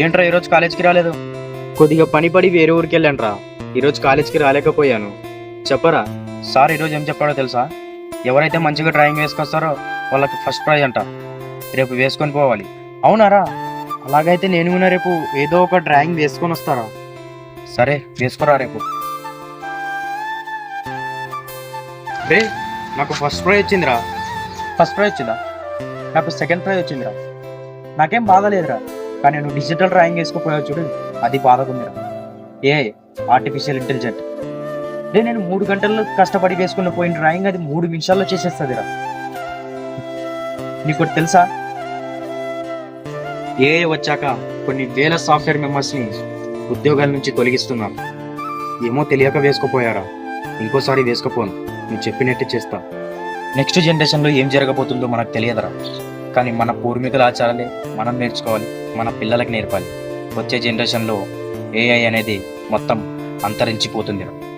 ఏంట్రా ఈరోజు కాలేజ్కి రాలేదు? కొద్దిగా పని పడి వేరే ఊరికి వెళ్ళానురా. ఈరోజు కాలేజ్కి రాలేకపోయాను. చెప్పరా. సార్ ఈరోజు ఏం చెప్పాడో తెలుసా? ఎవరైతే మంచిగా డ్రాయింగ్ వేసుకొస్తారో వాళ్ళకి ఫస్ట్ ప్రైజ్ అంట. రేపు వేసుకొని పోవాలి. అవునారా? అలాగైతే నేను కూడా రేపు ఏదో ఒక డ్రాయింగ్ వేసుకొని వస్తారా. సరే వేసుకోరా రేపు. రే, నాకు ఫస్ట్ ప్రైజ్ వచ్చిందిరా. ఫస్ట్ ప్రైజ్ వచ్చిందా? నాకు సెకండ్ ప్రైజ్ వచ్చిందిరా. నాకేం బాధ లేదురా, కానీ నువ్వు డిజిటల్ డ్రాయింగ్ వేసుకోపోయావు చూడు, అది బాధకుందిరా. Artificial intelligent. నేను 3 గంటల్లో కష్టపడి వేసుకున్న పోయిన డ్రాయింగ్ అది 3 నిమిషాల్లో చేసేస్తుందిరా. నీకు ఒకటి తెలుసా? వచ్చాక కొన్ని వేల సాఫ్ట్వేర్ మెంబర్స్ని ఉద్యోగాల నుంచి తొలగిస్తున్నాను. ఏమో తెలియక వేసుకోపోయారా. ఇంకోసారి వేసుకోపోను. నువ్వు చెప్పినట్టు చేస్తా. నెక్స్ట్ జనరేషన్లో ఏం జరగబోతుందో మనకు తెలియదురా, కానీ మన పూర్వీకుల ఆచారాలే మనం నేర్చుకోవాలి, మన పిల్లలకి నేర్పాలి. వచ్చే జనరేషన్లో ఏఐ అనేది మొత్తం అంతరించిపోతుందిరా.